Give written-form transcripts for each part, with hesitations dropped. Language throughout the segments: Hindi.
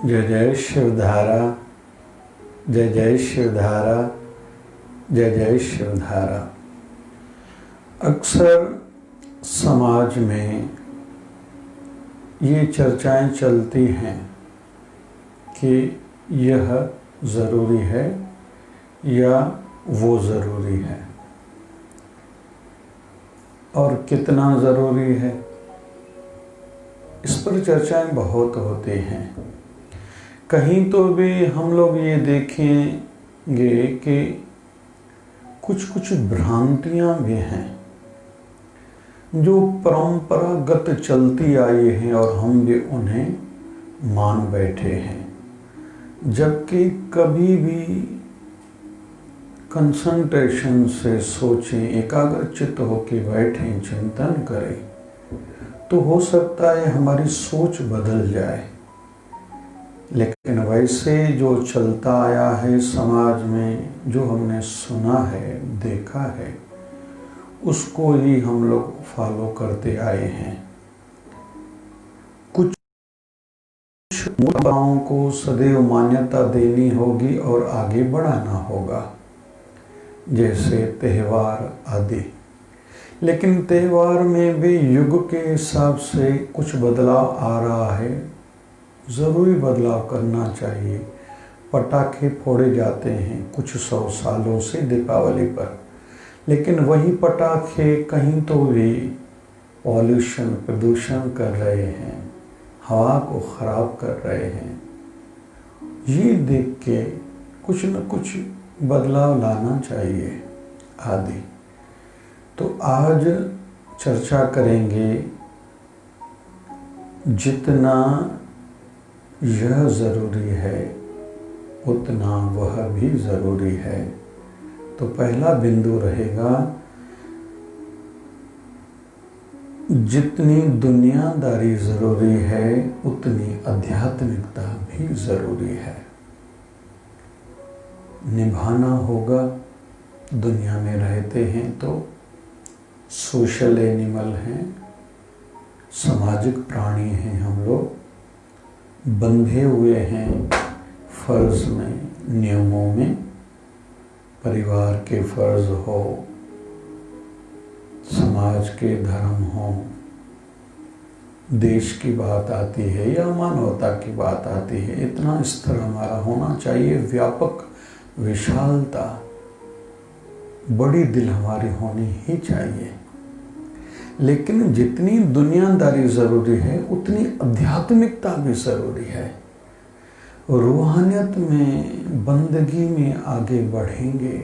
जय जय शिवधारा, जय जय शिवधारा, जय जय शिवधारा। अक्सर समाज में ये चर्चाएं चलती हैं कि यह ज़रूरी है या वो ज़रूरी है और कितना ज़रूरी है, इस पर चर्चाएं बहुत होती हैं। कहीं तो भी हम लोग ये देखेंगे कि कुछ कुछ भ्रांतियां भी हैं जो परंपरागत चलती आई हैं और हम भी उन्हें मान बैठे हैं, जबकि कभी भी कंसंट्रेशन से सोचें, एकाग्रचित्त होकर बैठें, चिंतन करें, तो हो सकता है हमारी सोच बदल जाए। लेकिन वैसे जो चलता आया है समाज में, जो हमने सुना है, देखा है, उसको ही हम लोग फॉलो करते आए हैं। कुछ मुद्दाओं को सदैव मान्यता देनी होगी और आगे बढ़ाना होगा, जैसे त्यौहार आदि। लेकिन त्यौहार में भी युग के हिसाब से कुछ बदलाव आ रहा है, ज़रूरी बदलाव करना चाहिए। पटाखे फोड़े जाते हैं कुछ 100 सालों से दीपावली पर, लेकिन वही पटाखे कहीं तो भी पॉल्यूशन, प्रदूषण कर रहे हैं, हवा को ख़राब कर रहे हैं। ये देख के कुछ न कुछ बदलाव लाना चाहिए आदि। तो आज चर्चा करेंगे, जितना यह ज़रूरी है उतना वह भी ज़रूरी है। तो पहला बिंदु रहेगा, जितनी दुनियादारी ज़रूरी है उतनी आध्यात्मिकता भी ज़रूरी है। निभाना होगा। दुनिया में रहते हैं तो सोशल एनिमल हैं, सामाजिक प्राणी हैं, हम लोग बंधे हुए हैं फर्ज में, नियमों में। परिवार के फर्ज हो, समाज के धर्म हो, देश की बात आती है या मानवता की बात आती है, इतना स्तर हमारा होना चाहिए, व्यापक, विशालता, बड़ी दिल हमारी होनी ही चाहिए। लेकिन जितनी दुनियादारी ज़रूरी है उतनी आध्यात्मिकता भी ज़रूरी है। रूहानियत में, बंदगी में आगे बढ़ेंगे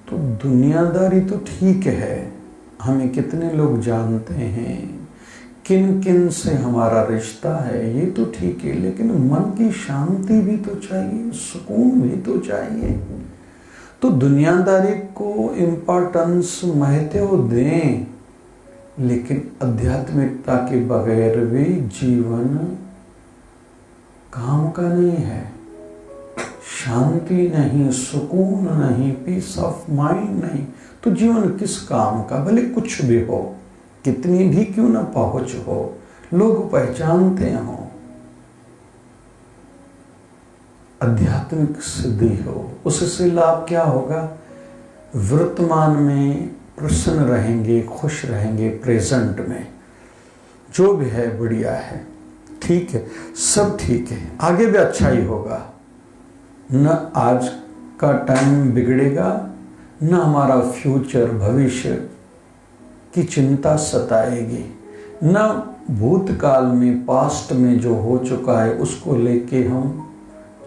तो दुनियादारी तो ठीक है, हमें कितने लोग जानते हैं, किन किन से हमारा रिश्ता है, ये तो ठीक है, लेकिन मन की शांति भी तो चाहिए, सुकून भी तो चाहिए। तो दुनियादारी को इम्पोर्टेंस, महत्व दें, लेकिन आध्यात्मिकता के बगैर भी जीवन काम का नहीं है। शांति नहीं, सुकून नहीं, पीस ऑफ माइंड नहीं, तो जीवन किस काम का? भले कुछ भी हो, कितनी भी क्यों ना पहुंच हो, लोग पहचानते हों, आध्यात्मिक सिद्धि हो, उससे लाभ क्या होगा? वर्तमान में प्रसन्न रहेंगे, खुश रहेंगे, प्रेजेंट में जो भी है बढ़िया है, ठीक है, सब ठीक है, आगे भी अच्छा ही होगा। न आज का टाइम बिगड़ेगा, न हमारा फ्यूचर, भविष्य की चिंता सताएगी, न भूतकाल में, पास्ट में जो हो चुका है उसको लेके हम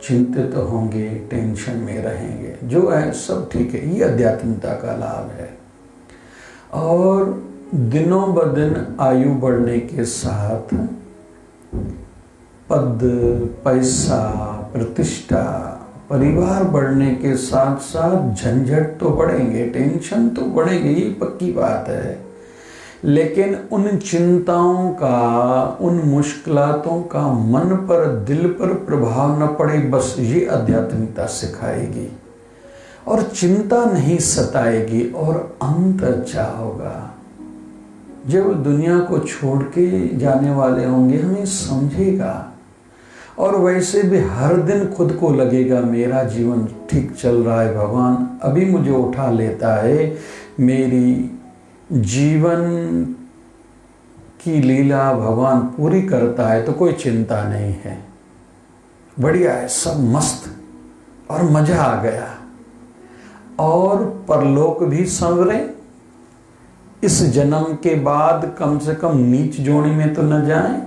चिंतित होंगे, टेंशन में रहेंगे। जो है सब ठीक है, ये आध्यात्मिकता का लाभ है। और दिनों ब दिन आयु बढ़ने के साथ पद, पैसा, प्रतिष्ठा, परिवार बढ़ने के साथ साथ झंझट तो बढ़ेंगे, टेंशन तो बढ़ेंगे, ये पक्की बात है। लेकिन उन चिंताओं का, उन मुश्किलातों का मन पर, दिल पर प्रभाव न पड़े, बस ये आध्यात्मिकता सिखाएगी। और चिंता नहीं सताएगी और अंत अच्छा होगा। जब दुनिया को छोड़ के जाने वाले होंगे, हमें समझेगा और वैसे भी हर दिन खुद को लगेगा मेरा जीवन ठीक चल रहा है, भगवान अभी मुझे उठा लेता है, मेरी जीवन की लीला भगवान पूरी करता है, तो कोई चिंता नहीं है, बढ़िया है, सब मस्त और मजा आ गया। और परलोक भी संवरे, इस जन्म के बाद कम से कम नीच जोड़ी में तो न जाएं।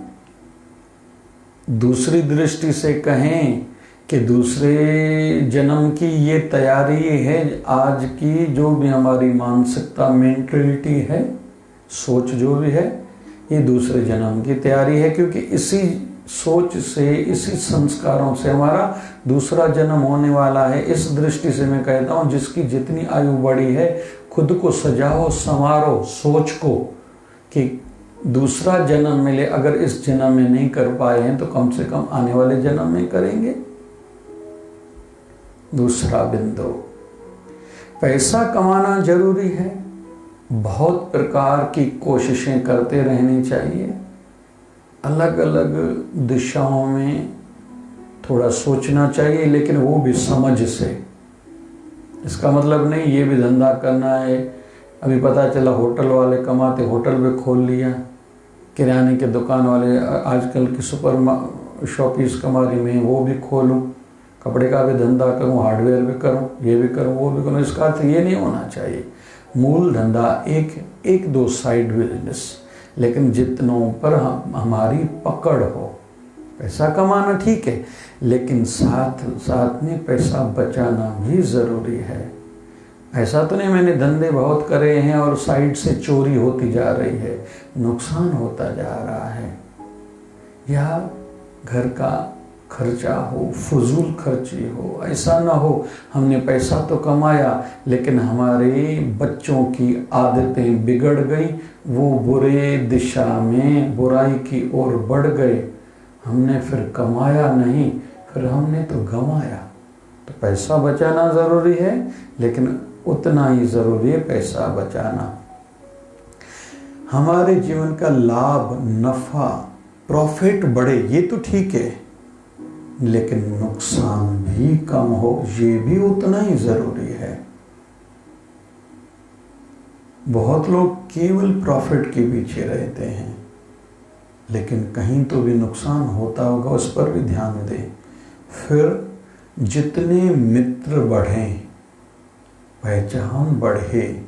दूसरी दृष्टि से कहें कि दूसरे जन्म की ये तैयारी है, आज की जो भी हमारी मानसिकता, मेंटलिटी है, सोच जो भी है, ये दूसरे जन्म की तैयारी है, क्योंकि इसी सोच से, इसी संस्कारों से हमारा दूसरा जन्म होने वाला है। इस दृष्टि से मैं कहता हूँ, जिसकी जितनी आयु बढ़ी है, खुद को सजाओ, संवारो सोच को कि दूसरा जन्म मिले। अगर इस जन्म में नहीं कर पाए हैं तो कम से कम आने वाले जन्म में करेंगे। दूसरा बिंदु, पैसा कमाना जरूरी है, बहुत प्रकार की कोशिशें करते रहनी चाहिए, अलग अलग दिशाओं में थोड़ा सोचना चाहिए, लेकिन वो भी समझ से। इसका मतलब नहीं ये भी धंधा करना है, अभी पता चला होटल वाले कमाते, होटल भी खोल लिया, किराने के दुकान वाले आजकल की सुपर शॉपीस कमारी में, वो भी खोलूं, कपड़े का भी धंधा करूं, हार्डवेयर भी करूं, ये भी करूं, वो भी करूं। इसका अर्थ ये नहीं होना चाहिए। मूल धंधा एक दो साइड बिजनेस, लेकिन जितनों पर हमारी पकड़ हो। पैसा कमाना ठीक है, लेकिन साथ साथ में पैसा बचाना भी ज़रूरी है। ऐसा तो नहीं मैंने धंधे बहुत करे हैं और साइड से चोरी होती जा रही है, नुकसान होता जा रहा है, या घर का खर्चा हो, फजूल खर्ची हो। ऐसा ना हो हमने पैसा तो कमाया लेकिन हमारे बच्चों की आदतें बिगड़ गई, वो बुरे दिशा में बुराई की ओर बढ़ गए, हमने फिर कमाया नहीं, फिर हमने तो गंवाया। तो पैसा बचाना ज़रूरी है, लेकिन उतना ही ज़रूरी है पैसा बचाना। हमारे जीवन का लाभ, नफ़ा, प्रॉफिट बढ़े, ये तो ठीक है, लेकिन नुकसान भी कम हो, ये भी उतना ही ज़रूरी है। बहुत लोग केवल प्रॉफिट के पीछे रहते हैं, लेकिन कहीं तो भी नुकसान होता होगा, उस पर भी ध्यान दें। फिर जितने मित्र बढ़ें, पहचान बढ़े,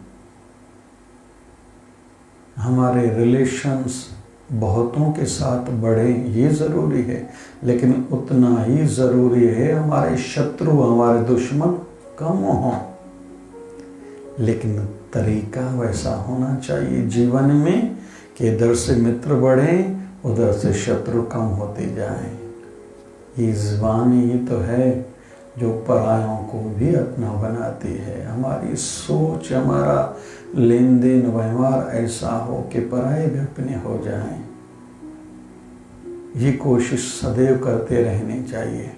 हमारे रिलेशंस बहुतों के साथ बढ़े, ये ज़रूरी है, लेकिन उतना ही ज़रूरी है हमारे शत्रु, हमारे दुश्मन कम हों। लेकिन तरीका वैसा होना चाहिए जीवन में कि इधर से मित्र बढ़ें, उधर से शत्रु कम होते जाएं। ये ज़बान ही तो है जो परायों को भी अपना बनाती है। हमारी सोच, हमारा लेन देन व्यवहार ऐसा हो कि पराये भी अपने हो जाएं। ये कोशिश सदैव करते रहनी चाहिए।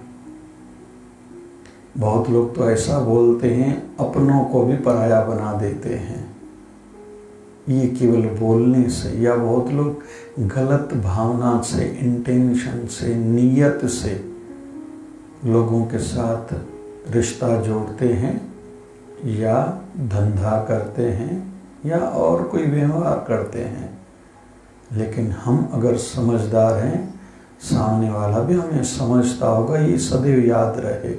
बहुत लोग तो ऐसा बोलते हैं, अपनों को भी पराया बना देते हैं, ये केवल बोलने से, या बहुत लोग गलत भावना से, इंटेंशन से, नीयत से लोगों के साथ रिश्ता जोड़ते हैं, या धंधा करते हैं, या और कोई व्यवहार करते हैं। लेकिन हम अगर समझदार हैं, सामने वाला भी हमें समझता होगा, ये सदैव याद रहे।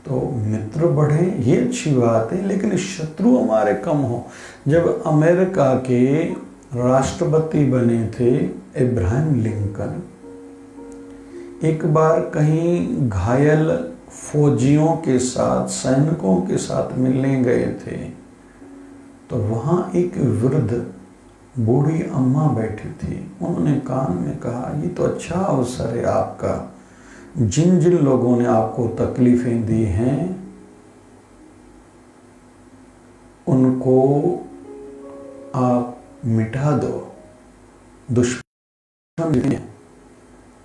तो मित्र बढ़े, ये अच्छी बात है, लेकिन शत्रु हमारे कम हो। जब अमेरिका के राष्ट्रपति बने थे इब्राहिम लिंकन, एक बार कहीं घायल फौजियों के साथ, सैनिकों के साथ मिलने गए थे, तो वहाँ एक वृद्ध बूढ़ी अम्मा बैठी थी। उन्होंने कान में कहा, ये तो अच्छा अवसर है आपका, जिन जिन लोगों ने आपको तकलीफें दी हैं उनको आप मिटा दो, दुश्मन है।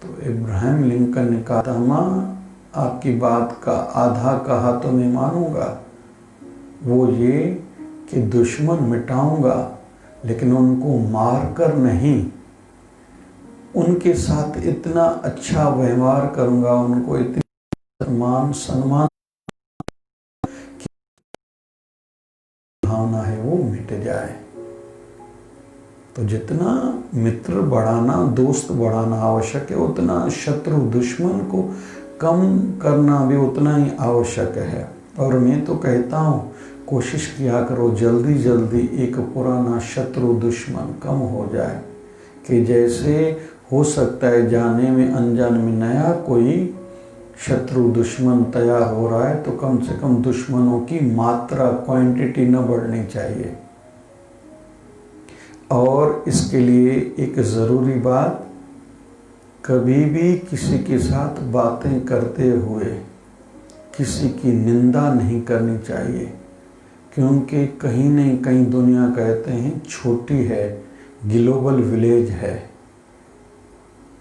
तो इब्राहिम लिंकन ने कहा, अम्मा आपकी बात का आधा कहा तो मैं मानूंगा, वो ये कि दुश्मन मिटाऊंगा, लेकिन उनको मार कर नहीं, उनके साथ इतना अच्छा व्यवहार करूंगा, उनको इतनी सम्मान भावना है वो मिट जाए। तो जितना मित्र बढ़ाना, दोस्त बढ़ाना आवश्यक है, उतना शत्रु दुश्मन को कम करना भी उतना ही आवश्यक है। और मैं तो कहता हूँ कोशिश किया करो जल्दी जल्दी एक पुराना शत्रु दुश्मन कम हो जाए, कि जैसे हो सकता है जाने में अनजान में नया कोई शत्रु दुश्मन तैयार हो रहा है, तो कम से कम दुश्मनों की मात्रा, क्वांटिटी न बढ़नी चाहिए। और इसके लिए एक ज़रूरी बात, कभी भी किसी के साथ बातें करते हुए किसी की निंदा नहीं करनी चाहिए, क्योंकि कहीं न कहीं दुनिया कहते हैं छोटी है, ग्लोबल विलेज है,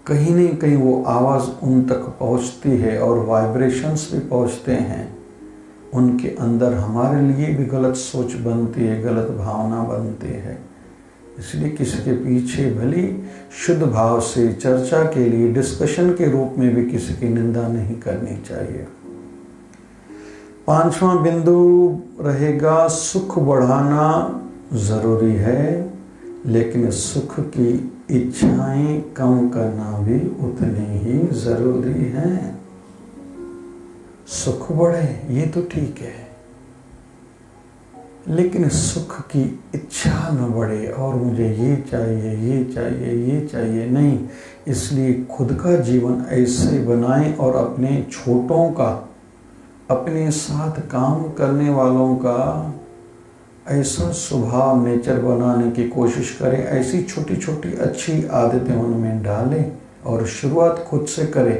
कहीं न कहीं वो आवाज़ उन तक पहुंचती है और वाइब्रेशंस भी पहुंचते हैं। उनके अंदर हमारे लिए भी गलत सोच बनती है, गलत भावना बनती है। इसलिए किसी के पीछे भली शुद्ध भाव से चर्चा के लिए डिस्कशन के रूप में भी किसी की निंदा नहीं करनी चाहिए। 5वां बिंदु रहेगा, सुख बढ़ाना ज़रूरी है, लेकिन सुख की इच्छाएं कम करना भी उतनी ही ज़रूरी है। सुख बढ़े ये तो ठीक है, लेकिन सुख की इच्छा न बढ़े और मुझे ये चाहिए, ये चाहिए, ये चाहिए नहीं। इसलिए खुद का जीवन ऐसे बनाएं और अपने छोटों का, अपने साथ काम करने वालों का ऐसा स्वभाव, नेचर बनाने की कोशिश करें। ऐसी छोटी छोटी अच्छी आदतें उनमें डालें और शुरुआत खुद से करें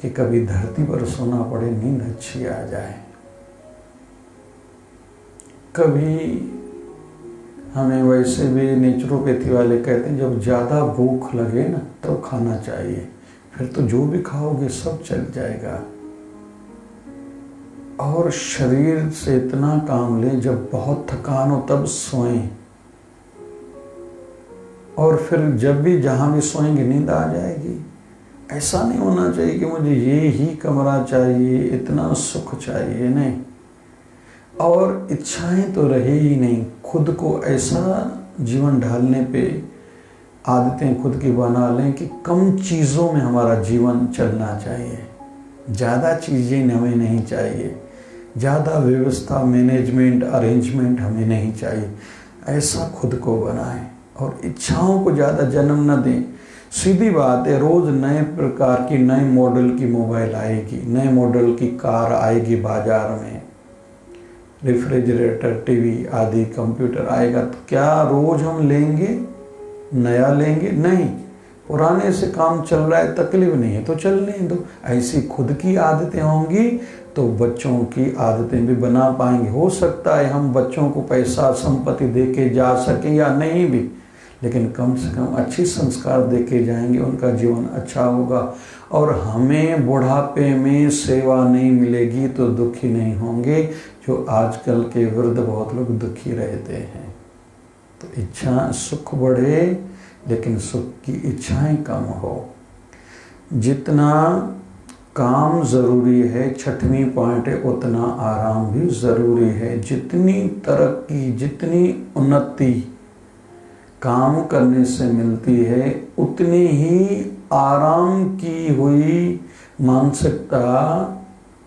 कि कभी धरती पर सोना पड़े, नींद अच्छी आ जाए। कभी हमें वैसे भी नेचुरोपैथी वाले कहते हैं जब ज़्यादा भूख लगे ना तब तो खाना चाहिए, फिर तो जो भी खाओगे सब चल जाएगा। और शरीर से इतना काम लें, जब बहुत थकान हो तब सोएं, और फिर जब भी जहाँ भी सोएंगे नींद आ जाएगी। ऐसा नहीं होना चाहिए कि मुझे ये ही कमरा चाहिए, इतना सुख चाहिए, नहीं। और इच्छाएं तो रहे ही नहीं। खुद को ऐसा जीवन ढालने पे आदतें खुद की बना लें कि कम चीज़ों में हमारा जीवन चलना चाहिए, ज़्यादा चीज़ें हमें नहीं चाहिए, ज़्यादा व्यवस्था, मैनेजमेंट, अरेंजमेंट हमें नहीं चाहिए। ऐसा खुद को बनाएं और इच्छाओं को ज़्यादा जन्म न दें। सीधी बात है, रोज़ नए प्रकार की, नए मॉडल की मोबाइल आएगी, नए मॉडल की कार आएगी बाजार में, रेफ्रिजरेटर, टीवी आदि, कंप्यूटर आएगा, तो क्या रोज़ हम लेंगे, नया लेंगे? नहीं। पुराने से काम चल रहा है, तकलीफ नहीं है तो चलने दो। ऐसी खुद की आदतें होंगी तो बच्चों की आदतें भी बना पाएंगे। हो सकता है हम बच्चों को पैसा संपत्ति दे के जा सकें या नहीं भी, लेकिन कम से कम अच्छी संस्कार दे के जाएंगे, उनका जीवन अच्छा होगा। और हमें बुढ़ापे में सेवा नहीं मिलेगी तो दुखी नहीं होंगे, जो आजकल के वृद्ध बहुत लोग दुखी रहते हैं। तो इच्छा, सुख बढ़े लेकिन सुख की इच्छाएं कम हो। जितना काम ज़रूरी है, 6वीं पॉइंट है, उतना आराम भी ज़रूरी है। जितनी तरक्की, जितनी उन्नति काम करने से मिलती है, उतनी ही आराम की हुई मानसिकता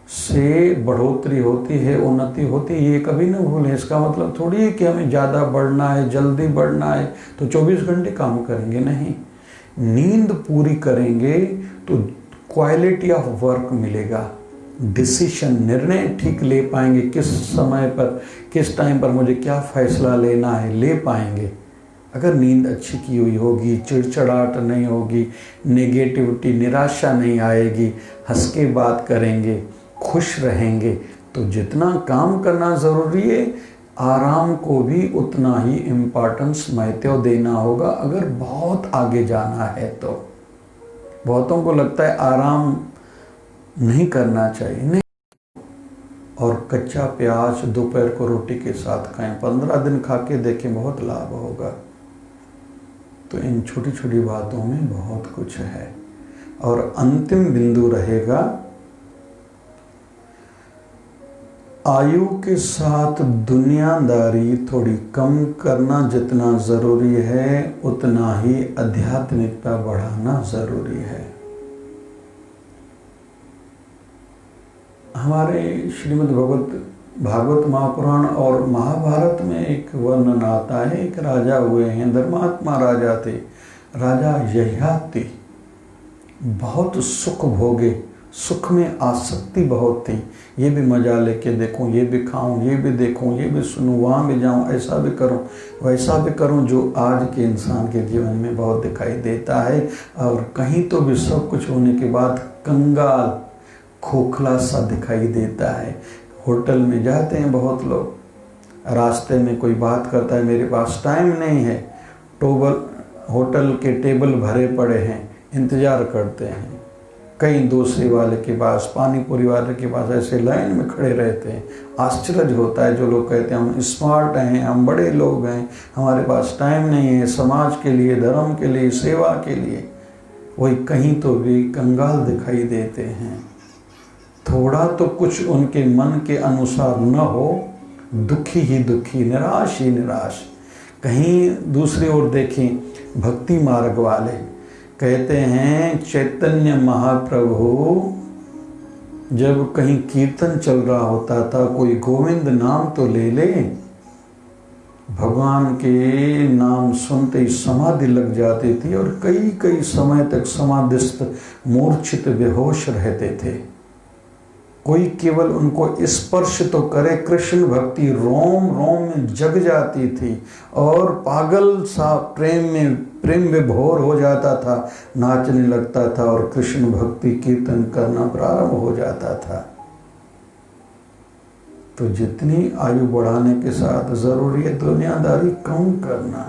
से बढ़ोतरी होती है, उन्नति होती है। ये कभी ना भूलें। इसका मतलब थोड़ी है कि हमें ज़्यादा बढ़ना है, जल्दी बढ़ना है तो 24 घंटे काम करेंगे, नहीं। नींद पूरी करेंगे तो क्वालिटी ऑफ वर्क मिलेगा, डिसीशन, निर्णय ठीक ले पाएंगे, किस समय पर, किस टाइम पर मुझे क्या फैसला लेना है, ले पाएंगे। अगर नींद अच्छी की हुई होगी, चिड़चिड़ाहट नहीं होगी, नेगेटिविटी, निराशा नहीं आएगी, हंस के बात करेंगे, खुश रहेंगे, तो जितना काम करना ज़रूरी है, आराम को भी उतना ही इम्पोर्टेंस, महत्व देना होगा अगर बहुत आगे जाना है तो। बहुतों को लगता है आराम नहीं करना चाहिए, नहीं। और कच्चा प्याज दोपहर को रोटी के साथ खाएं, 15 दिन खा के देखें, बहुत लाभ होगा। तो इन छोटी छोटी बातों में बहुत कुछ है। और अंतिम बिंदु रहेगा, आयु के साथ दुनियादारी थोड़ी कम करना जितना ज़रूरी है, उतना ही आध्यात्मिकता बढ़ाना ज़रूरी है। हमारे श्रीमद् भागवत महापुराण और महाभारत में एक वर्णन आता है, एक राजा हुए हैं, धर्मात्मा राजा थे, राजा ययाति। बहुत सुख भोगे, सुख में आसक्ति बहुत थी। ये भी मज़ा लेके देखूं, ये भी खाऊं, ये भी देखूं, ये भी सुनूं, वहाँ भी जाऊं, ऐसा भी करूं, वैसा भी करूं, जो आज के इंसान के जीवन में बहुत दिखाई देता है। और कहीं तो भी सब कुछ होने के बाद कंगाल खोखला सा दिखाई देता है। होटल में जाते हैं बहुत लोग, रास्ते में कोई बात करता है, मेरे पास टाइम नहीं है, होटल के टेबल भरे पड़े हैं, इंतज़ार करते हैं, कहीं डोसे वाले के पास, पानी पूरी वाले के पास ऐसे लाइन में खड़े रहते हैं। आश्चर्य होता है, जो लोग कहते हैं हम स्मार्ट हैं, हम बड़े लोग हैं, हमारे पास टाइम नहीं है समाज के लिए, धर्म के लिए, सेवा के लिए, वही कहीं तो भी कंगाल दिखाई देते हैं। थोड़ा तो कुछ उनके मन के अनुसार न हो, दुखी ही दुखी, निराश ही निराश। कहीं दूसरी ओर देखें, भक्ति मार्ग वाले कहते हैं, चैतन्य महाप्रभु जब कहीं कीर्तन चल रहा होता था, कोई गोविंद नाम तो ले ले, भगवान के नाम सुनते ही समाधि लग जाती थी और कई कई समय तक समाधिस्थ मूर्छित बेहोश रहते थे। कोई केवल उनको स्पर्श तो करे, कृष्ण भक्ति रोम रोम में जग जाती थी और पागल सा प्रेम विभोर हो जाता था, नाचने लगता था और कृष्ण भक्ति कीर्तन करना प्रारंभ हो जाता था। तो जितनी आयु बढ़ाने के साथ जरूरी है दुनियादारी कम करना,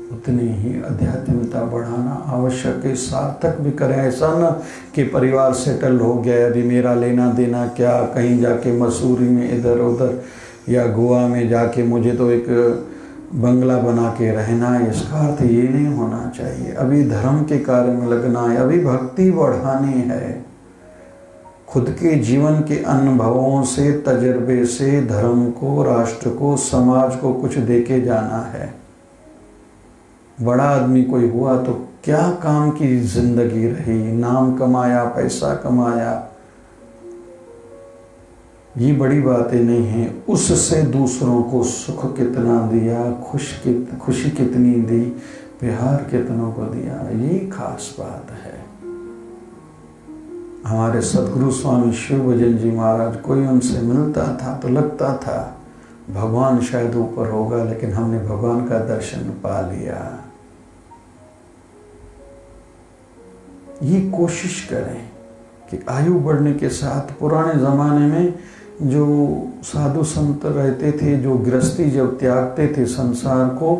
उतनी ही आध्यात्मिकता बढ़ाना आवश्यक है। सार्थक भी करें, ऐसा न कि परिवार सेटल हो गया, अभी मेरा लेना देना क्या, कहीं जाके मसूरी में इधर उधर या गोवा में जाके मुझे तो एक बंगला बना के रहना है। इसका अर्थ ये नहीं होना चाहिए। अभी धर्म के कार्य में लगना है, अभी भक्ति बढ़ानी है। खुद के जीवन के अनुभवों से, तजर्बे से धर्म को, राष्ट्र को, समाज को कुछ देके जाना है। बड़ा आदमी कोई हुआ तो क्या काम की जिंदगी रही, नाम कमाया, पैसा कमाया, ये बड़ी बातें नहीं हैं। उससे दूसरों को सुख कितना दिया, खुशी कितनी दी, प्यार कितनों को दिया, ये खास बात है। हमारे सदगुरु स्वामी शिव भजन जी महाराज, कोई उनसे मिलता था तो लगता था भगवान शायद ऊपर होगा, लेकिन हमने भगवान का दर्शन पा लिया। ये कोशिश करें कि आयु बढ़ने के साथ, पुराने ज़माने में जो साधु संत रहते थे, जो गृहस्थी जब त्यागते थे संसार को,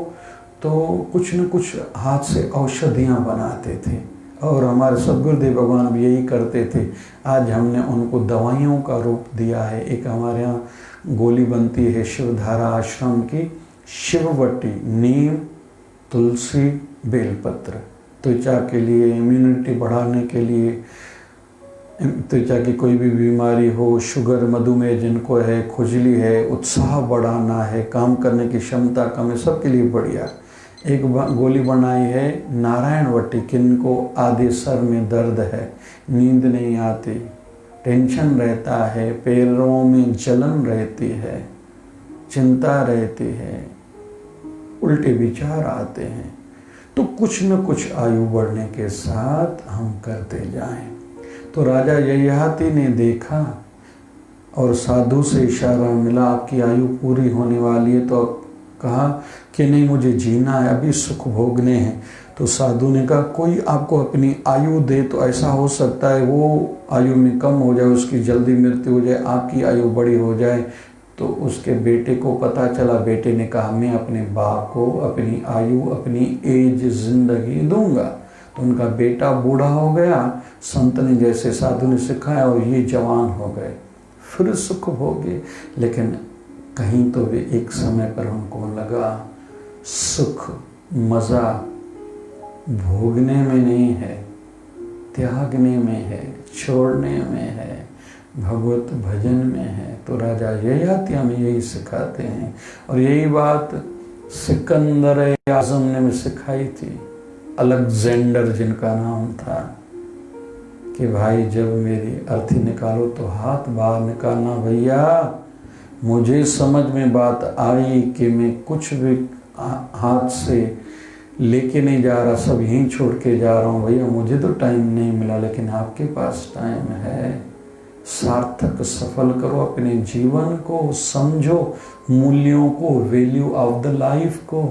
तो कुछ न कुछ हाथ से औषधियाँ बनाते थे और हमारे सद्गुरुदेव भगवान भी यही करते थे। आज हमने उनको दवाइयों का रूप दिया है। एक हमारे यहाँ गोली बनती है शिवधारा आश्रम की, शिववटी, नीम, तुलसी, बेलपत्र, त्वचा के लिए, इम्यूनिटी बढ़ाने के लिए, त्वचा की कोई भी बीमारी हो, शुगर, मधुमेह जिनको है, खुजली है, उत्साह बढ़ाना है, काम करने की क्षमता कम है, सबके लिए बढ़िया। एक गोली बनाई है नारायण वटी, किनको आधे सर में दर्द है, नींद नहीं आती, टेंशन रहता है, पैरों में जलन रहती है, चिंता रहती है, उल्टे विचार आते हैं, तो कुछ न कुछ आयु बढ़ने के साथ हम करते जाएं। तो राजा ययाति ने देखा और साधु से इशारा मिला, आपकी आयु पूरी होने वाली है। तो कहा कि नहीं, मुझे जीना है, अभी सुख भोगने हैं। तो साधु ने कहा, कोई आपको अपनी आयु दे तो ऐसा हो सकता है वो आयु में कम हो जाए, उसकी जल्दी मृत्यु हो जाए, आपकी आयु बड़ी हो जाए। तो उसके बेटे को पता चला, बेटे ने कहा मैं अपने बाप को अपनी आयु, अपनी एज, जिंदगी दूंगा। तो उनका बेटा बूढ़ा हो गया, संत ने जैसे साधु ने सिखाया, और ये जवान हो गए, फिर सुख भोगे। लेकिन कहीं तो भी एक समय पर उनको लगा सुख, मज़ा, भोगने में नहीं है, त्यागने में है, छोड़ने में है, भगवत भजन में है। तो राजा ययाति हमें यही सिखाते हैं, और यही बात सिकंदर आज़म ने भी सिखाई थी, अलेक्जेंडर जिनका नाम था, कि भाई जब मेरी अर्थी निकालो तो हाथ बाहर निकालना भैया। मुझे समझ में बात आई कि मैं कुछ भी हाथ से लेके नहीं जा रहा, सब यहीं छोड़ के जा रहा हूँ भैया, मुझे तो टाइम नहीं मिला, लेकिन आपके पास टाइम है। सार्थक सफल करो अपने जीवन को, समझो मूल्यों को, वैल्यू ऑफ द लाइफ को,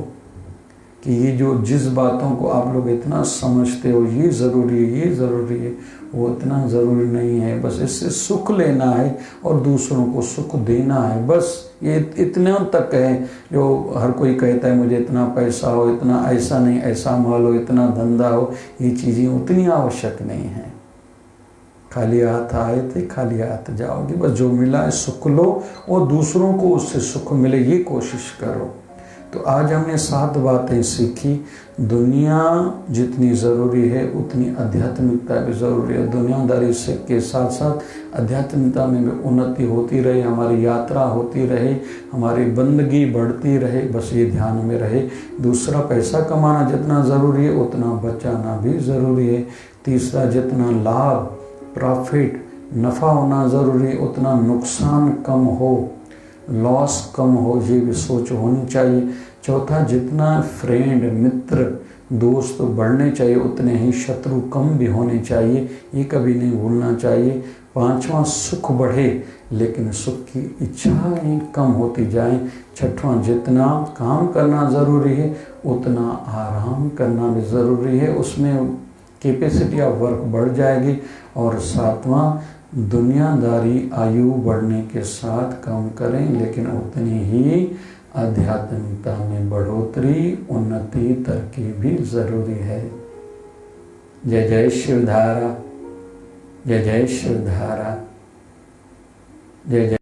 कि ये जो जिस बातों को आप लोग इतना समझते हो ये ज़रूरी है, ये ज़रूरी है, वो इतना ज़रूरी नहीं है। बस इससे सुख लेना है और दूसरों को सुख देना है, बस ये इतने तक है। जो हर कोई कहता है मुझे इतना पैसा हो, इतना ऐसा नहीं, ऐसा माल हो, इतना धंधा हो, ये चीज़ें उतनी आवश्यक नहीं है। खाली हाथ आए थे, खाली हाथ जाओगे। बस जो मिला है सुख लो और दूसरों को उससे सुख मिले, ये कोशिश करो। तो आज हमने 7 बातें सीखी। दुनिया जितनी ज़रूरी है उतनी आध्यात्मिकता भी ज़रूरी है। दुनियादारी से के साथ साथ आध्यात्मिकता में भी उन्नति होती रहे, हमारी यात्रा होती रहे, हमारी बंदगी बढ़ती रहे, बस ये ध्यान में रहे। दूसरा, पैसा कमाना जितना ज़रूरी है उतना बचाना भी ज़रूरी है। तीसरा, जितना लाभ, प्रॉफिट, नफ़ा होना ज़रूरी है उतना नुकसान कम हो, लॉस कम हो, ये भी सोच होनी चाहिए। चौथा, जितना फ्रेंड, मित्र, दोस्त बढ़ने चाहिए उतने ही शत्रु कम भी होने चाहिए, ये कभी नहीं भूलना चाहिए। पांचवा, सुख बढ़े लेकिन सुख की इच्छाएं कम होती जाएं। छठवां, जितना काम करना ज़रूरी है उतना आराम करना भी ज़रूरी है, उसमें कैपेसिटी ऑफ वर्क बढ़ जाएगी। और सातवां, दुनियादारी आयु बढ़ने के साथ कम करें, लेकिन उतनी ही आध्यात्मिकता में बढ़ोतरी, उन्नति, तरक्की भी ज़रूरी है। जय जय शिवधारा, जय जय शिवधारा, जय जय